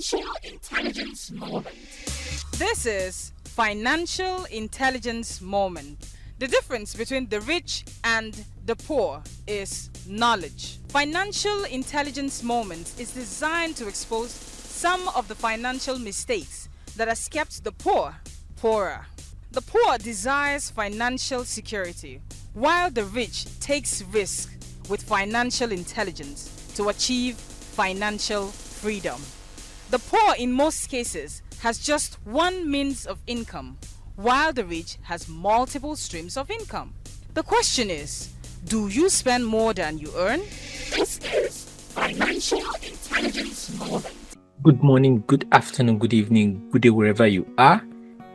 Financial Intelligence Moment. This is Financial Intelligence Moment. The difference between the rich and the poor is knowledge. Financial Intelligence Moment is designed to expose some of the financial mistakes that has kept the poor poorer. The poor desires financial security, while the rich takes risk with financial intelligence to achieve financial freedom. The poor in most cases has just one means of income, while the rich has multiple streams of income. The question is, do you spend more than you earn? This is Financial Intelligence Moment. Good morning, good afternoon, good evening, good day, wherever you are.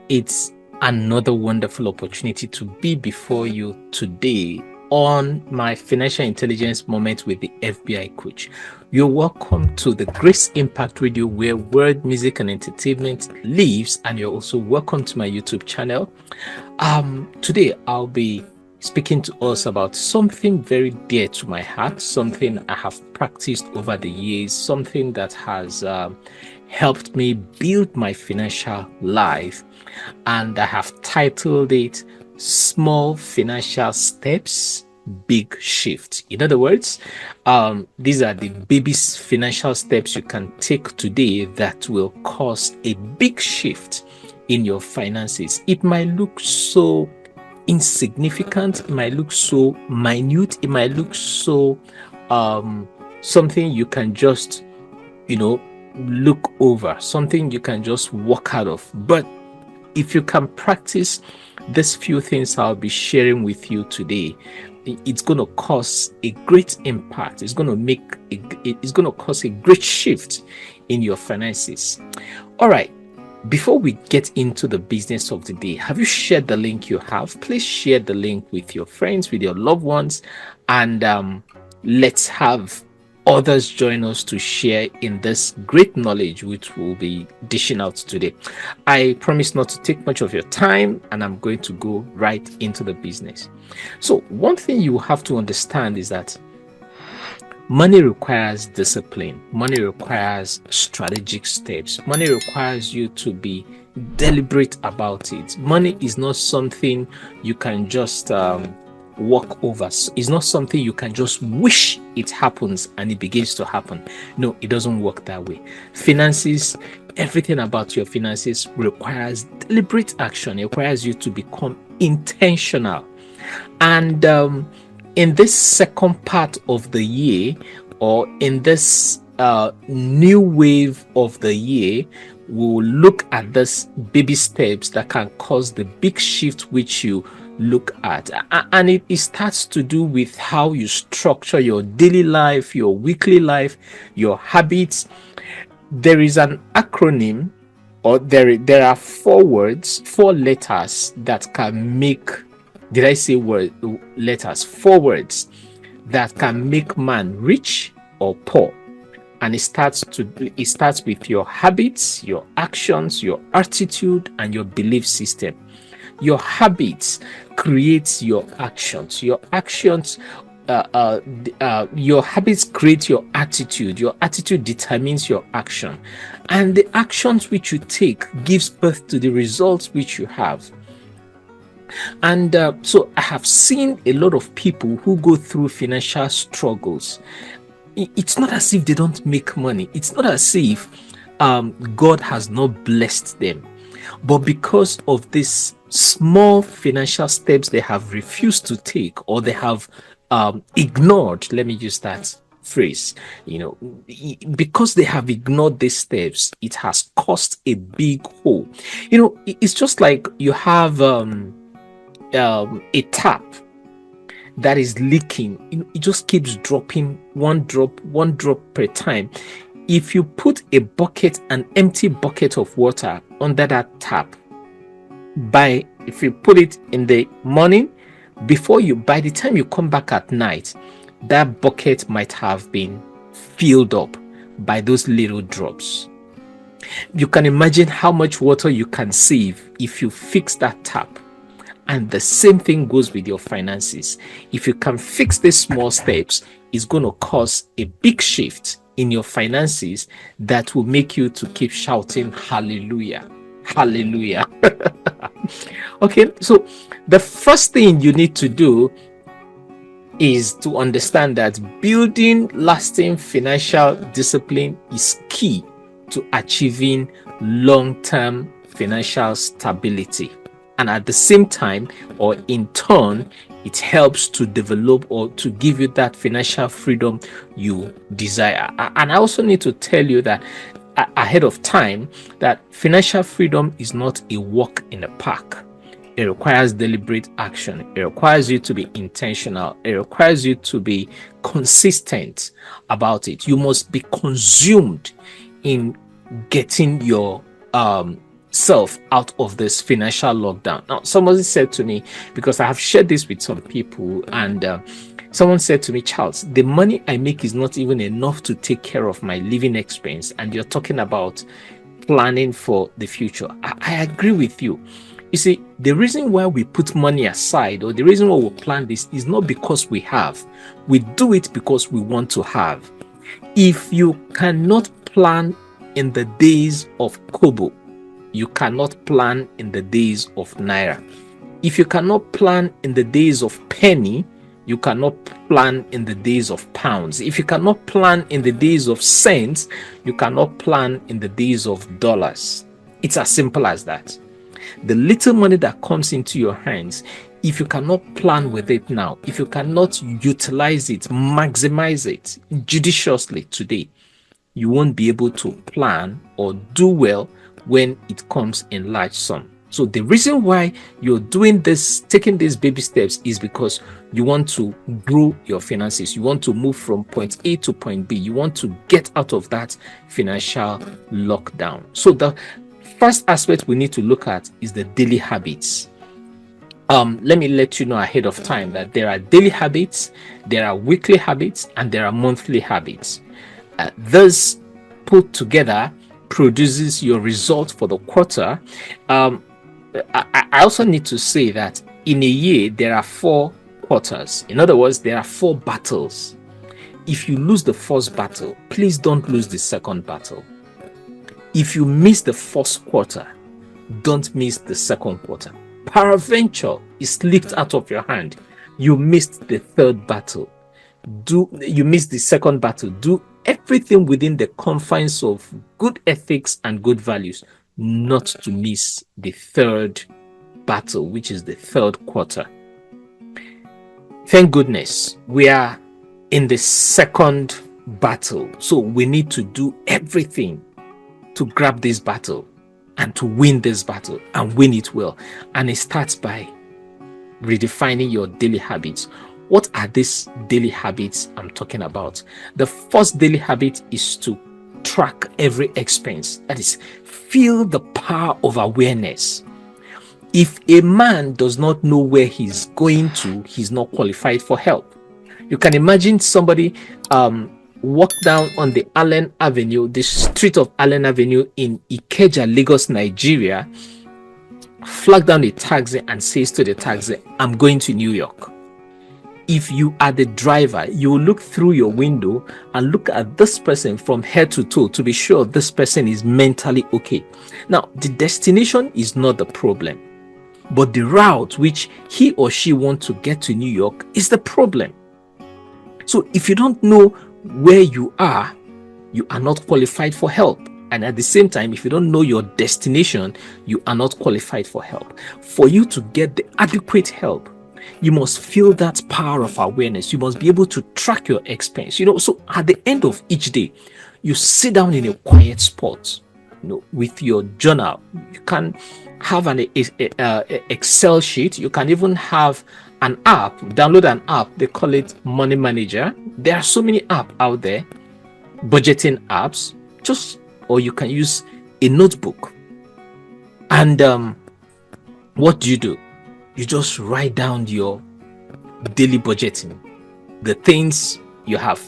It's another wonderful opportunity to be before you today on my Financial Intelligence Moment with the FBI Coach. You're welcome to the Grace Impact Radio, where word, music, and entertainment lives, and you're also welcome to my YouTube channel. Today I'll be speaking to us about something very dear to my heart, something I have practiced over the years, something that has helped me build my financial life, and I have titled it Small Financial Steps, Big Shift. In other words, these are the baby financial steps you can take today that will cause a big shift in your finances. It might look so insignificant, it might look so minute, it might look so something you can just look over, something you can just walk out of. But if you can practice these few things I'll be sharing with you today, it's going to cause a great impact. It's going to cause a great shift in your finances. All right. Before we get into the business of the day, have you shared the link you have? Please share the link with your friends, with your loved ones, and let's have others join us to share in this great knowledge which we'll be dishing out today. I promise not to take much of your time, and I'm going to go right into the business. So one thing you have to understand is that money requires discipline. Money requires strategic steps. Money requires you to be deliberate about it. Money is not something you can just walk over. It's not something you can just wish it happens and it begins to happen. No, it doesn't work that way. Finances, everything about your finances requires deliberate action. It requires you to become intentional. And in this second part of the year, or in this new wave of the year, we'll look at these baby steps that can cause the big shift which you look at. And it starts to do with how you structure your daily life, your weekly life, your habits. There is an acronym, or there are four letters that can make, did I say letters? 4 words that can make man rich or poor. And it starts with your habits, your actions, your attitude, and your belief system. Your habits create your actions. Your actions, your habits create your attitude. Your attitude determines your action, and the actions which you take gives birth to the results which you have. And so I have seen a lot of people who go through financial struggles. It's not as if they don't make money. It's not as if God has not blessed them. But because of these small financial steps they have refused to take, or they have ignored, let me use that phrase, because they have ignored these steps, it has caused a big hole. It's just like you have a tap that is leaking. It just keeps dropping one drop per time. If you put an empty bucket of water under that tap, if you put it in the morning, by the time you come back at night, that bucket might have been filled up by those little drops. You can imagine how much water you can save if you fix that tap. And the same thing goes with your finances. If you can fix these small steps, it's going to cause a big shift in your finances that will make you to keep shouting hallelujah, hallelujah. Okay, so the first thing you need to do is to understand that building lasting financial discipline is key to achieving long-term financial stability. And at the same time, or in turn, it helps to develop or to give you that financial freedom you desire. And I also need to tell you that ahead of time, that financial freedom is not a walk in the park. It requires deliberate action. It requires you to be intentional. It requires you to be consistent about it. You must be consumed in getting your self out of this financial lockdown. Now, somebody said to me, because I have shared this with some people, and someone said to me, Charles, the money I make is not even enough to take care of my living expense, and you're talking about planning for the future. I agree with you. You see, the reason why we put money aside, or the reason why we plan this, is not because we have. We do it because we want to have. If you cannot plan in the days of Kobo, you cannot plan in the days of Naira. If you cannot plan in the days of penny, you cannot plan in the days of pounds. If you cannot plan in the days of cents, you cannot plan in the days of dollars. It's as simple as that. The little money that comes into your hands, if you cannot plan with it now, if you cannot utilize it, maximize it judiciously today, you won't be able to plan or do well when it comes in large sum. So the reason why you're doing this, taking these baby steps, is because you want to grow your finances. You want to move from point A to point B. You want to get out of that financial lockdown. So the first aspect we need to look at is the daily habits. Let me let you know ahead of time that there are daily habits, there are weekly habits, and there are monthly habits. This put together produces your result for the quarter. I also need to say that in a year, there are 4 quarters. In other words, there are 4 battles. If you lose the first battle, please don't lose the second battle. If you miss the first quarter, don't miss the second quarter. Peradventure is slipped out of your hand. You missed the third battle. You missed the second battle. Do everything within the confines of good ethics and good values, not to miss the third battle, which is the third quarter. Thank goodness we are in the second battle. So we need to do everything to grab this battle and to win this battle and win it well. And it starts by redefining your daily habits. What are these daily habits I'm talking about? The first daily habit is to track every expense. That is, feel the power of awareness. If a man does not know where he's going to, he's not qualified for help. You can imagine somebody walk down on the Allen Avenue, the street of Allen Avenue in Ikeja, Lagos, Nigeria, flag down a taxi and says to the taxi, I'm going to New York. If you are the driver, you will look through your window and look at this person from head to toe to be sure this person is mentally okay. Now, the destination is not the problem, but the route which he or she wants to get to New York is the problem. So if you don't know where you are not qualified for help. And at the same time, if you don't know your destination, you are not qualified for help. For you to get the adequate help, you must feel that power of awareness. You must be able to track your expense. So at the end of each day, you sit down in a quiet spot, with your journal. You can have an Excel sheet. You can even have an app, download an app. They call it Money Manager. There are so many apps out there, budgeting apps, or you can use a notebook. And what do? You just write down your daily budgeting, the things you have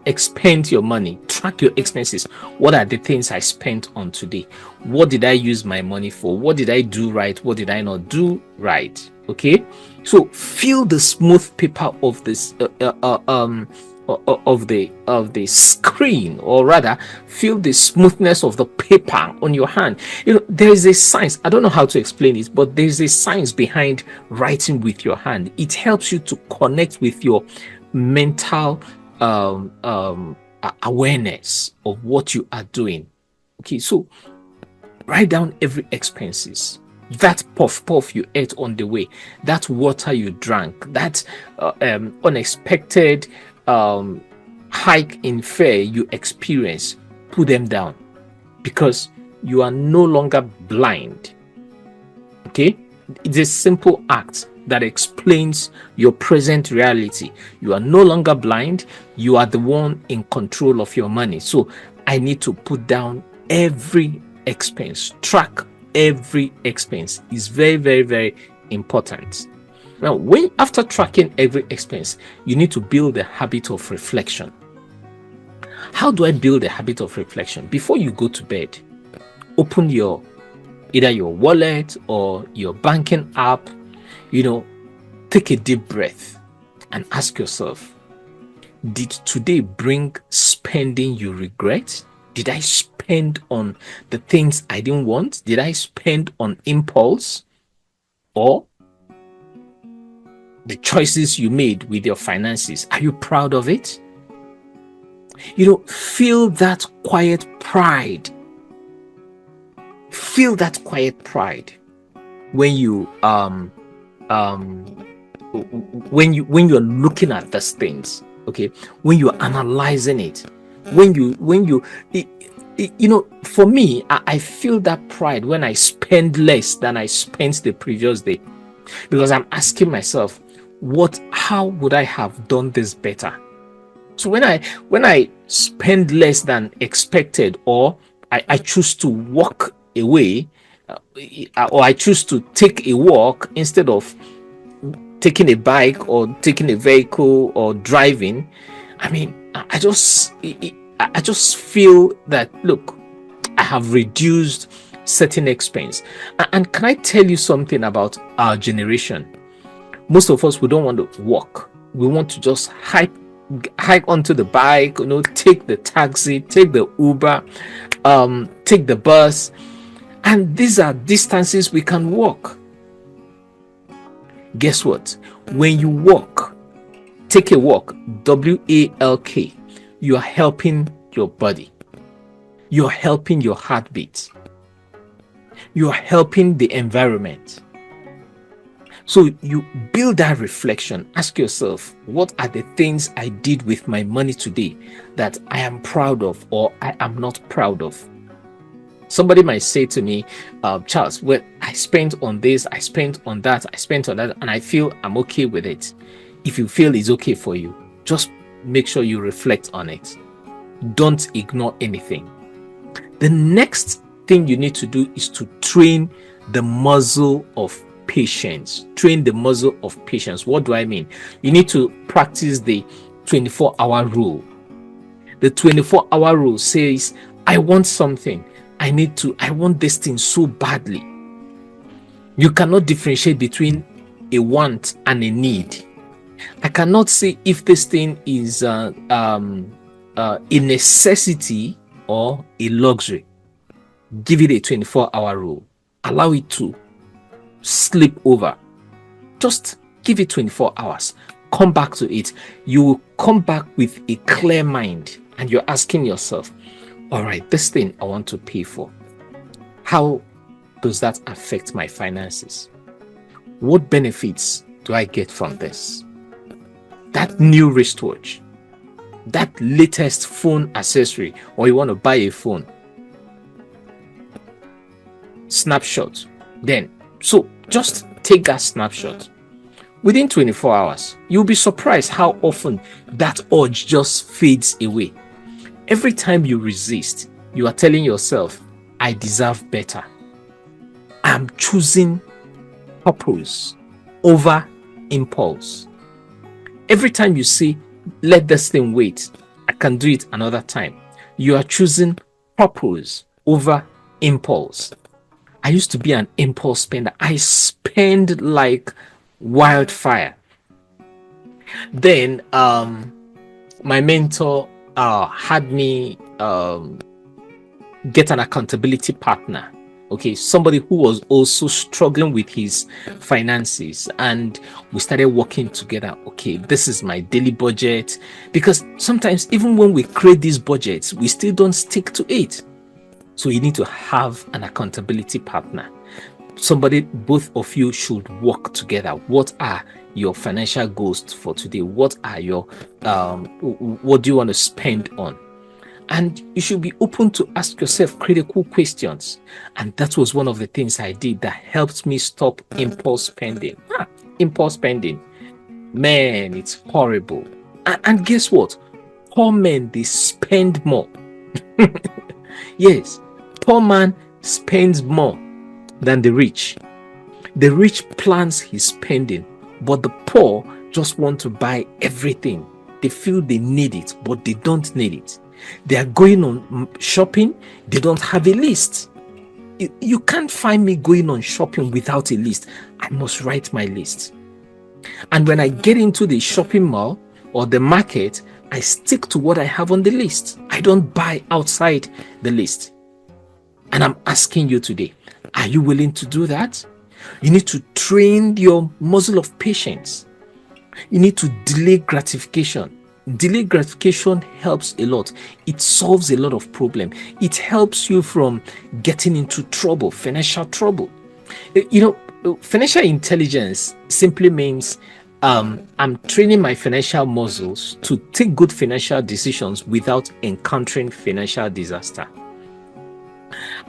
expend your money, track your expenses. What are the things I spent on today? What did I use my money for? What did I do right? What did I not do right? Okay, so feel the smooth paper of this of the screen, or rather feel the smoothness of the paper on your hand. There is a science. I don't know how to explain it, but there is a science behind writing with your hand. It helps you to connect with your mental awareness of what you are doing. Okay, so write down every expenses. That puff you ate on the way, that water you drank, that unexpected hike in fare you experience. Put them down, because you are no longer blind. Okay, it's a simple act that explains your present reality. You are no longer blind. You are the one in control of your money. So I need to put down every expense. Track every expense is very, very, very important. Now, after tracking every expense, you need to build a habit of reflection. How do I build a habit of reflection? Before you go to bed, open either your wallet or your banking app. Take a deep breath and ask yourself, did today bring spending you regret? Did I spend on the things I didn't want? Did I spend on impulse? Or the choices you made with your finances, are you proud of it? Feel that quiet pride. Feel that quiet pride when you're looking at these things. Okay, when you're analyzing it, for me, I feel that pride when I spend less than I spent the previous day, because I'm asking myself, how would I have done this better? So when I spend less than expected, or I choose to walk away, or I choose to take a walk instead of taking a bike or taking a vehicle or driving, I just feel that, look, I have reduced certain expense. And can I tell you something about our generation? Most of us, we don't want to walk. We want to just hike onto the bike, take the taxi, take the Uber, take the bus. And these are distances we can walk. Guess what? When you walk, take a walk, WALK, you are helping your body. You're helping your heartbeat. You're helping the environment. So you build that reflection. Ask yourself, what are the things I did with my money today that I am proud of or I am not proud of? Somebody might say to me, Charles, well, I spent on this, I spent on that, and I feel I'm okay with it. If you feel it's okay for you, just make sure you reflect on it. Don't ignore anything. The next thing you need to do is to train the muscle of patience. Train the muscle of patience. What do I mean? You need to practice the 24-hour rule. The 24-hour rule says, I want something. I want this thing so badly. You cannot differentiate between a want and a need. I cannot say if this thing is a necessity or a luxury. Give it a 24-hour rule. Allow it to slip over. Just give it 24 hours. Come back to it. You will come back with a clear mind, and you're asking yourself, all right, this thing I want to pay for, how does that affect my finances? What benefits do I get from this? That new wristwatch, that latest phone accessory, or you want to buy a phone, snapshot. So just take that snapshot. Within 24 hours, you'll be surprised how often that urge just fades away. Every time you resist, you are telling yourself, I deserve better. I'm choosing purpose over impulse. Every time you say, let this thing wait, I can do it another time, you are choosing purpose over impulse. I used to be an impulse spender. I spend like wildfire. Then my mentor had me get an accountability partner. Okay, somebody who was also struggling with his finances, and we started working together. Okay, this is my daily budget, because sometimes even when we create these budgets, we still don't stick to it. So you need to have an accountability partner. Somebody, both of you should work together. What are your financial goals for today? What are your what do you want to spend on? And you should be open to ask yourself critical questions. And that was one of the things I did that helped me stop impulse spending. Impulse spending, man, it's horrible. And guess what? Poor men, they spend more. Yes, poor man spends more than the rich. The rich plans his spending, but the poor just want to buy everything. They feel they need it, but they don't need it. They are going on shopping, they don't have a list. You can't find me going on shopping without a list. I must write my list. And when I get into the shopping mall or the market, I stick to what I have on the list. I don't buy outside the list. And I'm asking you today, are you willing to do that? You need to train your muscle of patience. You need to delay gratification. Delayed gratification helps a lot. It solves a lot of problem. It helps you from getting into trouble, financial trouble. Financial intelligence simply means I'm training my financial muscles to take good financial decisions without encountering financial disaster.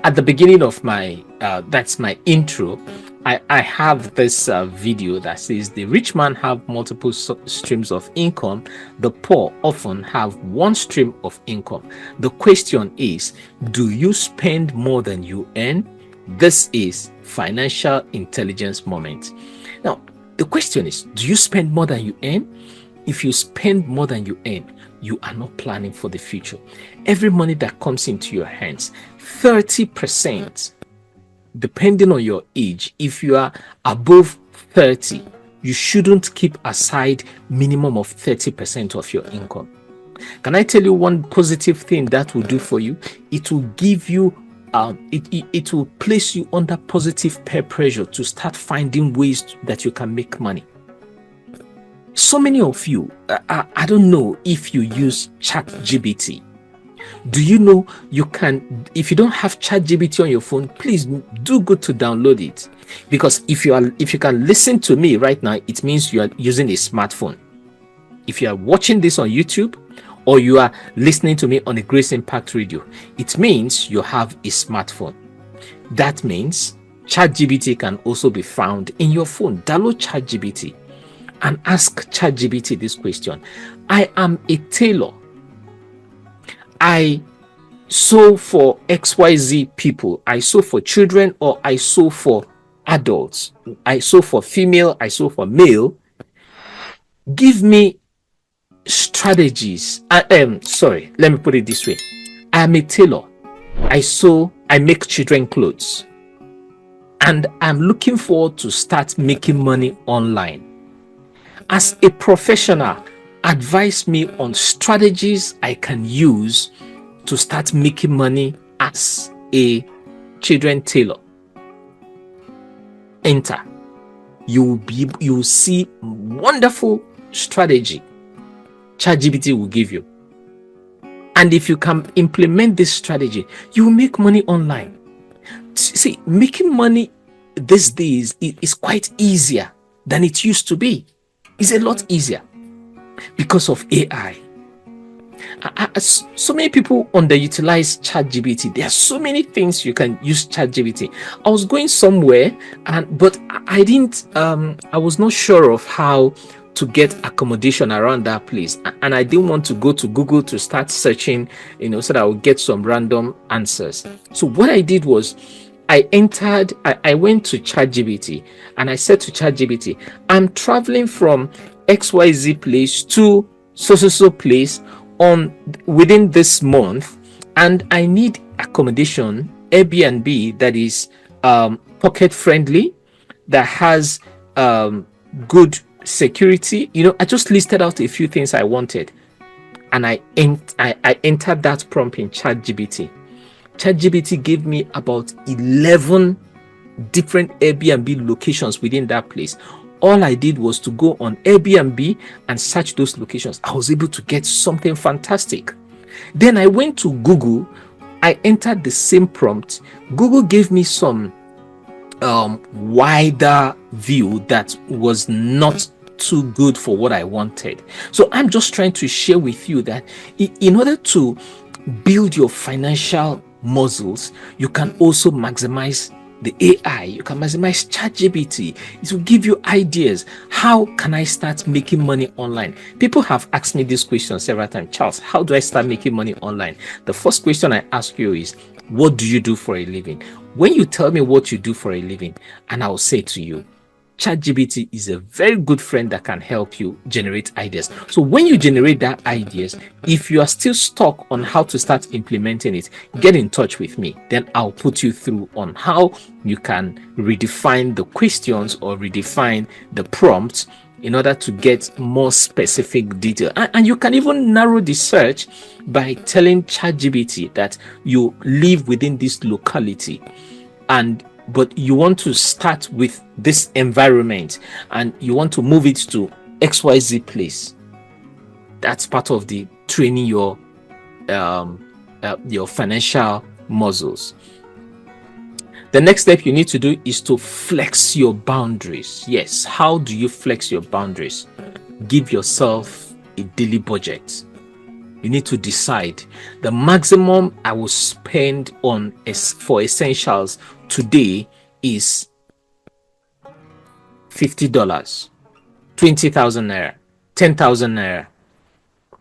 At the beginning of my that's my intro, I have this video that says the rich man have multiple streams of income. The poor often have one stream of income. The question is, do you spend more than you earn? This is financial intelligence moment. Now, the question is, do you spend more than you earn? If you spend more than you earn, you are not planning for the future. Every money that comes into your hands, 30%, depending on your age, if you are above 30, you shouldn't keep aside minimum of 30% of your income. Can I tell you one positive thing that will do for you? It will give you it will place you under positive peer pressure to start finding ways that you can make money. So many of you, I don't know if you use ChatGPT. Do you know you can, if you don't have ChatGPT on your phone, please do good to download it. Because if you can listen to me right now, it means you are using a smartphone. If you are watching this on YouTube or you are listening to me on a Grace Impact Radio, it means you have a smartphone. That means ChatGPT can also be found in your phone. Download ChatGPT and ask ChatGPT this question. I am a tailor. I sew for XYZ people. I sew for children, or I sew for adults. I sew for female, I sew for male. Give me strategies. Let me put it this way. I am a tailor. I make children clothes. And I'm looking forward to start making money online. As a professional, advise me on strategies I can use to start making money as a children tailor. Enter. You will see wonderful strategy ChatGPT will give you. And if you can implement this strategy, you will make money online. See, making money these days is quite easier than it used to be. It's a lot easier because of AI. So many people underutilize ChatGPT. There are so many things you can use ChatGPT. I was going somewhere, but I didn't. I was not sure of how to get accommodation around that place, and I didn't want to go to Google to start searching, so that I would get some random answers. So what I did was, I went to ChatGPT and I said to ChatGPT, I'm traveling from XYZ place to so place within this month, and I need accommodation, Airbnb, that is pocket friendly, that has good security. I just listed out a few things I wanted. and I entered that prompt in ChatGPT. ChatGPT gave me about 11 different Airbnb locations within that place. All I did was to go on Airbnb and search those locations. I was able to get something fantastic. Then I went to Google. I entered the same prompt. Google gave me some wider view that was not too good for what I wanted. So I'm just trying to share with you that in order to build your financial muscles, you can also maximize the AI. You can maximize ChatGPT. It will give you ideas. How can I start making money online? People have asked me this question several times. Charles, how do I start making money online? The first question I ask you is, what do you do for a living? When you tell me what you do for a living, and I will say to you, ChatGPT is a very good friend that can help you generate ideas. So when you generate that ideas, if you are still stuck on how to start implementing it, get in touch with me. Then I'll put you through on how you can redefine the questions or redefine the prompts in order to get more specific detail. And you can even narrow the search by telling ChatGPT that you live within this locality, but you want to start with this environment and you want to move it to XYZ place. That's part of the training your financial muscles. The next step you need to do is to flex your boundaries. Yes, how do you flex your boundaries? Give yourself a daily budget. You need to decide the maximum I will spend for essentials today is $50, 20,000 naira, 10,000 naira,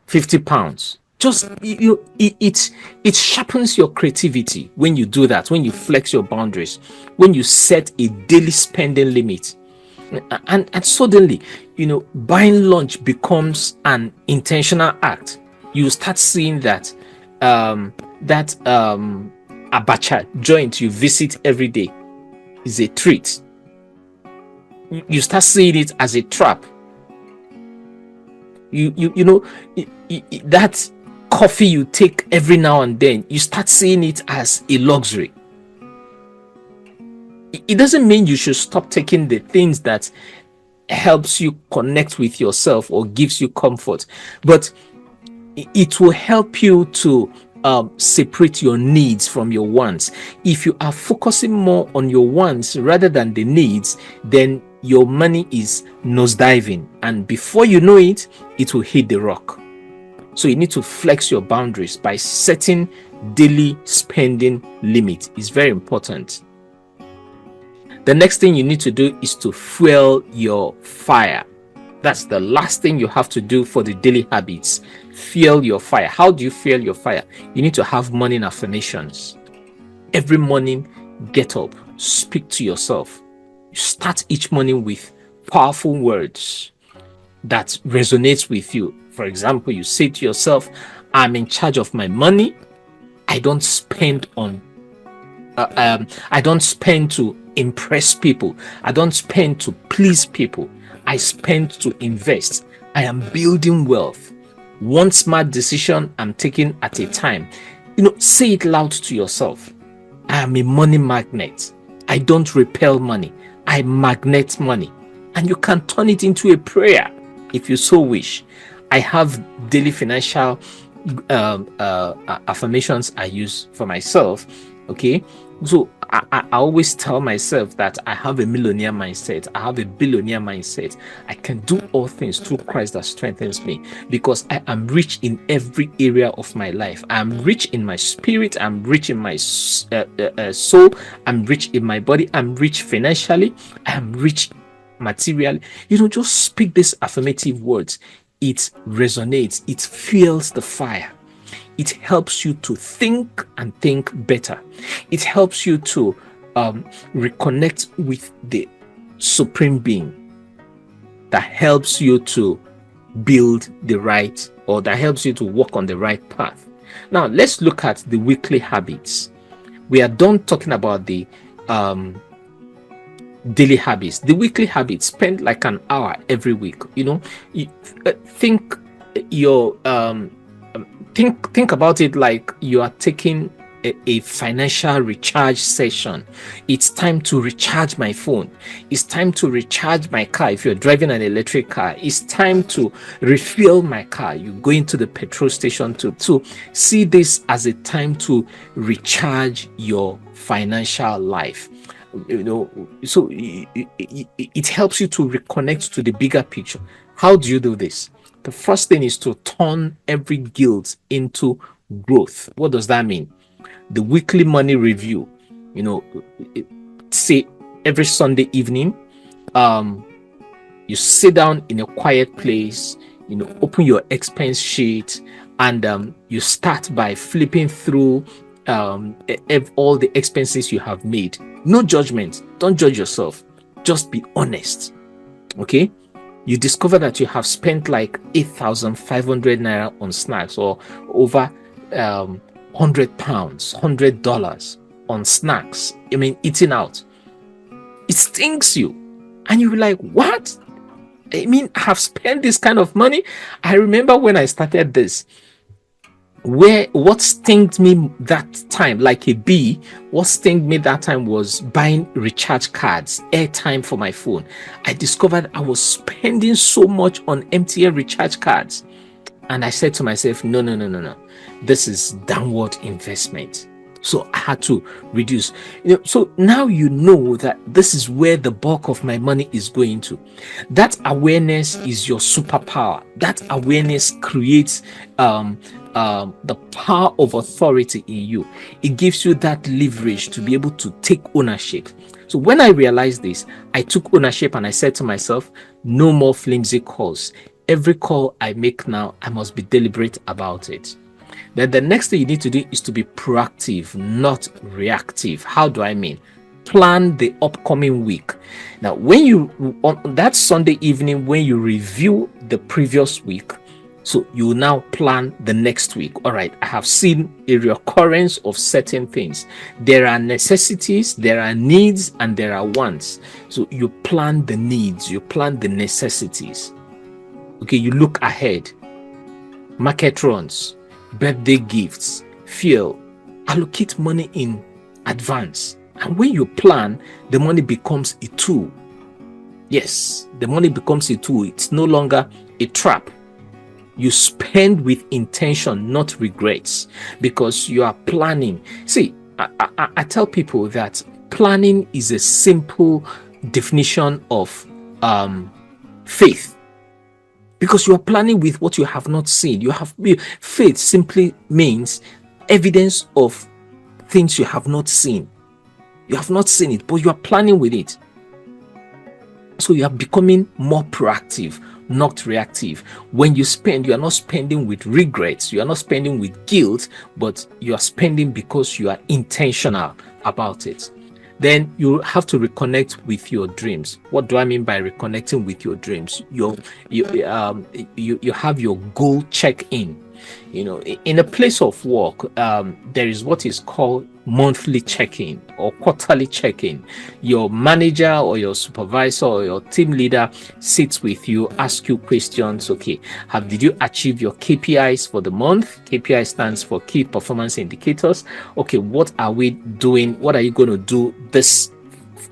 50 pounds. Just it sharpens your creativity when you do that, when you flex your boundaries, when you set a daily spending limit. And suddenly, buying lunch becomes an intentional act. You start seeing that abacha joint you visit every day is a treat. You start seeing it as a trap. That coffee you take every now and then, you start seeing it as a luxury. It doesn't mean you should stop taking the things that helps you connect with yourself or gives you comfort, but it will help you to separate your needs from your wants. If you are focusing more on your wants rather than the needs, then your money is nosediving, and before you know it, it will hit the rock. So you need to flex your boundaries by setting daily spending limit. It's very important. The next thing you need to do is to fuel your fire. That's the last thing you have to do for the daily habits. Fuel your fire. How do you fuel your fire? You need to have morning affirmations. Every morning, get up, speak to yourself. You start each morning with powerful words that resonates with you. For example, you say to yourself, I'm in charge of my money. I don't spend to impress people. I don't spend to please people. I spend to invest. I am building wealth. One smart decision I'm taking at a time. Say it loud to yourself. I am a money magnet. I don't repel money. I magnet money. And you can turn it into a prayer if you so wish. I have daily financial affirmations I use for myself. Okay, so I always tell myself that I have a millionaire mindset. I have a billionaire mindset. I can do all things through Christ that strengthens me, because I am rich in every area of my life. I am rich in my spirit. I'm rich in my soul. I'm rich in my body. I'm rich financially. I am rich materially. Just speak these affirmative words. It resonates. It fuels the fire. It helps you to think and think better. It helps you to reconnect with the Supreme Being that helps you to build the right, or that helps you to walk on the right path. Now, let's look at the weekly habits. We are done talking about the daily habits. The weekly habits, spend like an hour every week. Think your think about it like you are taking a financial recharge session. It's time to recharge my phone. It's time to recharge my car. If you're driving an electric car, it's time to refuel my car. You go into the petrol station to see this as a time to recharge your financial life. So it helps you to reconnect to the bigger picture. How do you do this? The first thing is to turn every guilt into growth. What does that mean? The weekly money review, say every Sunday evening, you sit down in a quiet place, open your expense sheet, and you start by flipping through all the expenses you have made. No judgment. Don't judge yourself. Just be honest. Okay? You discover that you have spent like 8,500 naira on snacks, or over 100 pounds, $100 on snacks. Eating out. It stings you. And you're like, what? I have spent this kind of money. I remember when I started this, what stinged me that time, like a bee, what stinged me that time was buying recharge cards, airtime for my phone. I discovered I was spending so much on MTN recharge cards. And I said to myself, no. This is downward investment. So I had to reduce. So now you know that this is where the bulk of my money is going to. That awareness is your superpower. That awareness creates the power of authority in you. It gives you that leverage to be able to take ownership. So when I realized this, I took ownership and I said to myself, no more flimsy calls. Every call I make now, I must be deliberate about it. Then the next thing you need to do is to be proactive, not reactive. How do I mean? Plan the upcoming week. Now, on that Sunday evening, when you review the previous week, so you now plan the next week. All right, I have seen a recurrence of certain things. There are necessities, there are needs, and there are wants. So you plan the needs, you plan the necessities. Okay, you look ahead. Market runs, birthday gifts, fuel. Allocate money in advance. And when you plan, the money becomes a tool. Yes, the money becomes a tool. It's no longer a trap. You spend with intention, not regrets, because you are planning. See, I tell people that planning is a simple definition of faith, because you are planning with what you have not seen. Faith simply means evidence of things you have not seen. You have not seen it, but you are planning with it. So you are becoming more proactive, not reactive. When you spend, you are not spending with regrets, you are not spending with guilt, but you are spending because you are intentional about it. Then you have to reconnect with your dreams. What do I mean by reconnecting with your dreams? You have your goal check-in. In a place of work, there is what is called monthly check-in or quarterly check-in. Your manager or your supervisor or your team leader sits with you, ask you questions. Okay, did you achieve your KPIs for the month? KPI stands for key performance indicators. Okay, what are we doing? What are you going to do this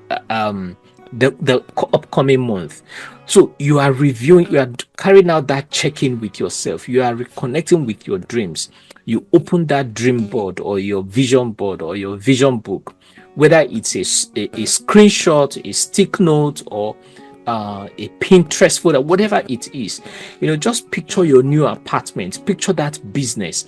the upcoming month? So you are reviewing, you are carrying out that check-in with yourself. You are reconnecting with your dreams. You open that dream board or your vision board or your vision book, whether it's a screenshot, a stick note, or a Pinterest folder, whatever it is. Just picture your new apartment, picture that business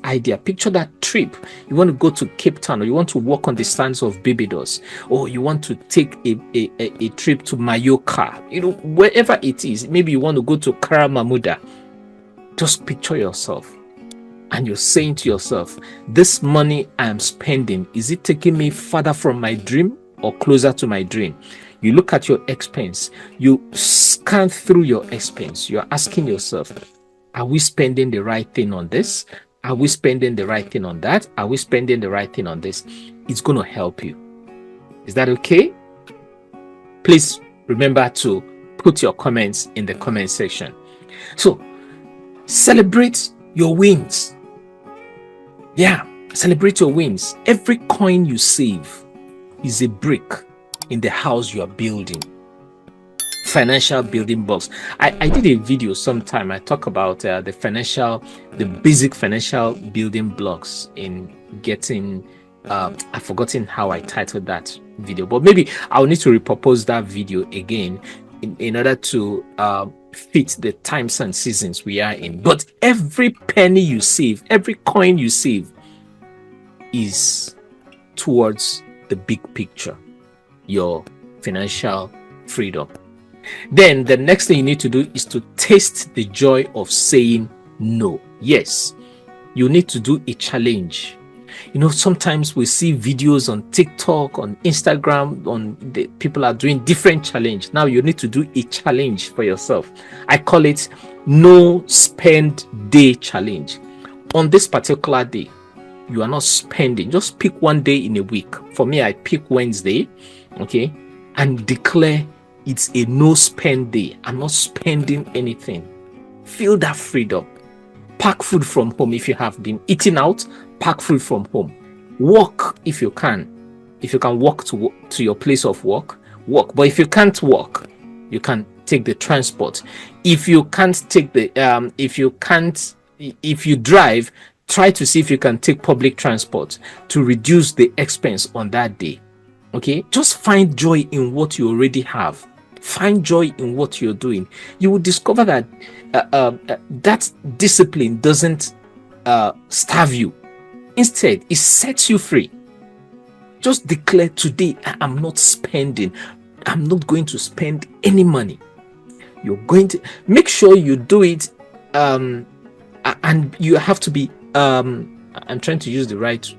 idea, picture that trip. You want to go to Cape Town, or you want to walk on the sands of Barbados, or you want to take a trip to Mallorca, wherever it is. Maybe you want to go to Karamamuda. Just picture yourself, and you're saying to yourself, this money I am spending, is it taking me further from my dream or closer to my dream? You look at your expense, you scan through your expense, you're asking yourself, are we spending the right thing on this? Are we spending the right thing on that? Are we spending the right thing on this? It's going to help you. Is that okay? Please remember to put your comments in the comment section. So Celebrate your wins. Yeah, celebrate your wins. Every coin you save is a brick in the house you are building. Financial building blocks. I did a video sometime. I talk about the basic financial building blocks in getting. I've forgotten how I titled that video, but maybe I'll need to repurpose that video again in order to fit the times and seasons we are in. But every penny you save, every coin you save, is towards the big picture, your financial freedom. Then the next thing you need to do is to taste the joy of saying no. Yes, you need to do a challenge. Sometimes we see videos on TikTok, on Instagram, people are doing different challenge. Now you need to do a challenge for yourself. I call it no spend day challenge. On this particular day, you are not spending. Just pick one day in a week. For me, I pick Wednesday, okay, and declare it's a no spend day. I'm not spending anything. Feel that freedom. Pack food from home if you have been eating out. Pack food from home. Walk if you can. If you can walk to your place of work, walk. But if you can't walk, you can take the transport. If you can't take if you drive, try to see if you can take public transport to reduce the expense on that day. Okay, just find joy in what you already have. Find joy in what you're doing. You will discover that that discipline doesn't starve you. Instead, it sets you free. Just declare, today I'm not spending. I'm not going to spend any money. You're going to make sure you do it, and you have to be. I'm trying to use the right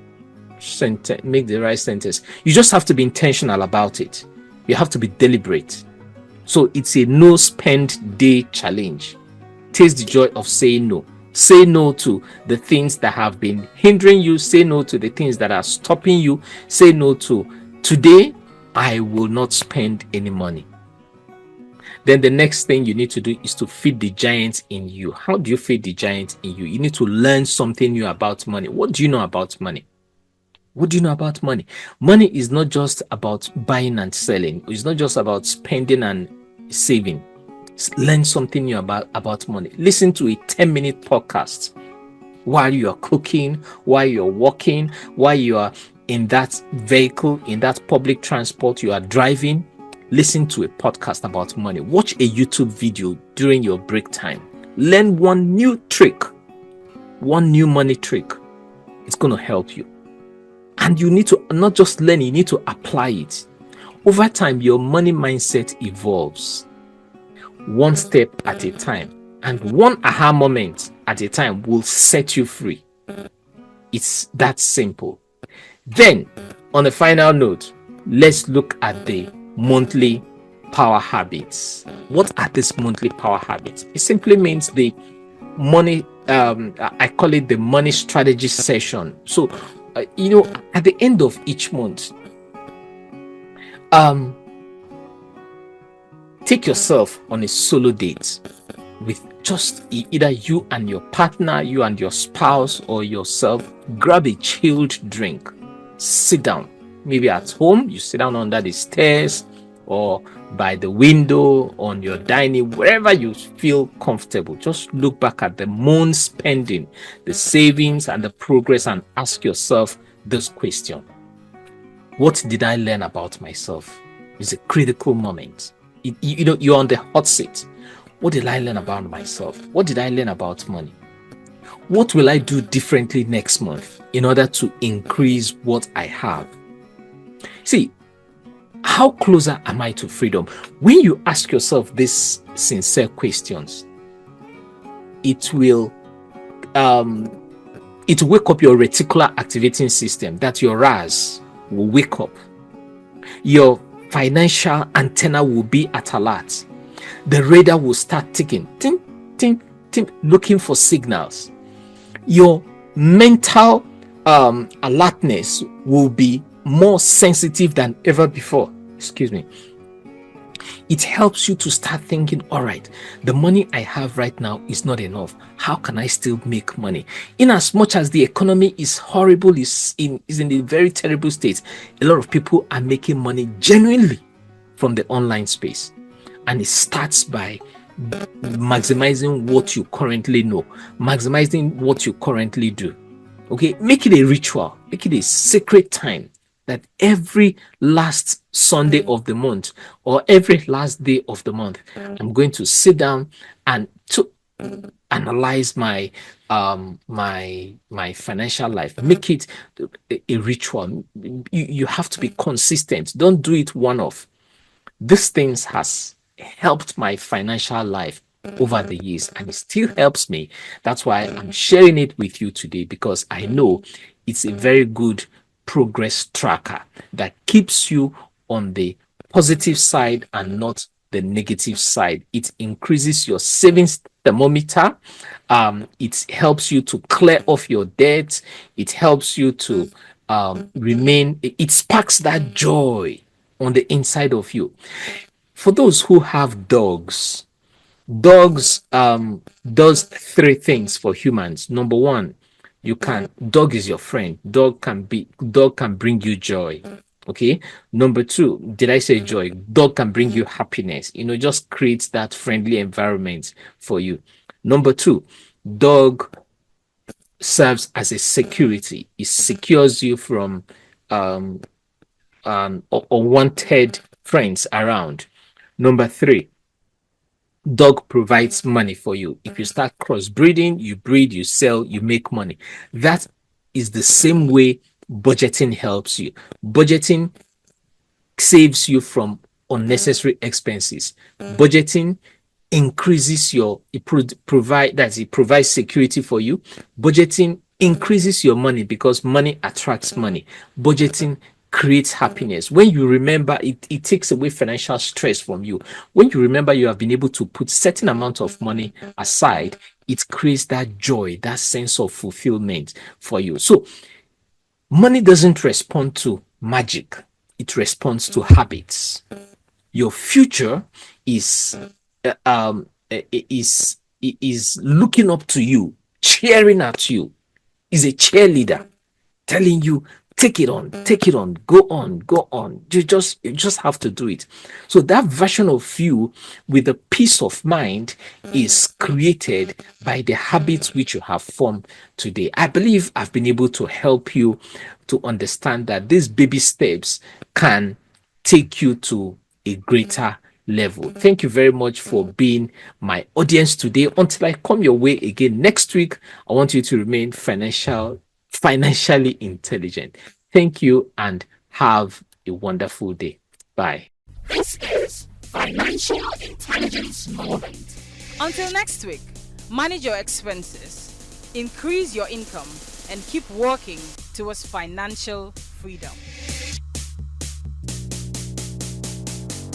sentence, make the right sentence. You just have to be intentional about it. You have to be deliberate. So it's a no spend day challenge. Taste the joy of saying no. Say no to the things that have been hindering you. Say no to the things that are stopping you. Say no to, today I will not spend any money. Then the next thing you need to do is to feed the giant in you. How do you feed the giant in you? You need to learn something new about money. What do you know about money? What do you know about money? Money is not just about buying and selling. It's not just about spending and saving. Learn something new about money. Listen to a 10-minute podcast while you are cooking, while you're walking, while you are in that vehicle, in that public transport you are driving. Listen to a podcast about money. Watch a YouTube video during your break time. Learn one new trick, one new money trick. It's going to help you. And you need to not just learn, you need to apply it. Over time, your money mindset evolves. One step at a time, and one aha moment at a time will set you free. It's that simple. Then, on a final note, let's look at the monthly power habits. What are these monthly power habits? It simply means the money, I call it the money strategy session. So, at the end of each month, take yourself on a solo date with just either you and your partner, you and your spouse, or yourself. Grab a chilled drink, sit down. Maybe at home, you sit down under the stairs or by the window, on your dining, wherever you feel comfortable. Just look back at the month spending, the savings and the progress, and ask yourself this question: what did I learn about myself? It's a critical moment. You're on the hot seat. What did I learn about myself? What did I learn about money? What will I do differently next month in order to increase what I have? See, how closer am I to freedom? When you ask yourself these sincere questions, it will wake up your reticular activating system, that your RAS will wake up. Your financial antenna will be at alert. The radar will start ticking, ting, ting, ting, looking for signals. Your mental alertness will be more sensitive than ever before. Excuse me. It helps you to start thinking, all right, the money I have right now is not enough. How can I still make money? In as much as the economy is horrible, is in a very terrible state, a lot of people are making money genuinely from the online space. And it starts by maximizing what you currently know, maximizing what you currently do. Okay, make it a ritual, make it a sacred time that every last Sunday of the month or every last day of the month, I'm going to sit down and to analyze my financial life. Make it a ritual. You have to be consistent. Don't do it one off. These things has helped my financial life over the years, and it still helps me. That's why I'm sharing it with you today, because I know it's a very good progress tracker that keeps you on the positive side and not the negative side. It increases your savings thermometer. It helps you to clear off your debt. It helps you to it sparks that joy on the inside of you. For those who have dogs, does three things for humans. Number one, dog is your friend. Dog can bring you joy. Okay. Number two, did I say joy? Dog can bring you happiness. Just creates that friendly environment for you. Number two, dog serves as a security. It secures you from unwanted friends around. Number three, dog provides money for you. If you start crossbreeding, you breed, you sell, you make money. That is the same way budgeting helps you. Budgeting saves you from unnecessary expenses. Budgeting increases it provides security for you. Budgeting increases your money because money attracts money. Budgeting creates happiness. When you remember, it takes away financial stress from you. When you remember you have been able to put certain amount of money aside, it creates that joy, that sense of fulfillment for you. So money doesn't respond to magic. It responds to habits. Your future is looking up to you, cheering at you, is a cheerleader telling you, take it on, go on. You just have to do it. So that version of you with a peace of mind is created by the habits which you have formed today. I believe I've been able to help you to understand that these baby steps can take you to a greater level. Thank you very much for being my audience today. Until I come your way again next week, I want you to remain financially intelligent. Thank you and have a wonderful day. Bye. This is Financial Intelligence Moment. Until next week, manage your expenses, increase your income, and keep working towards financial freedom.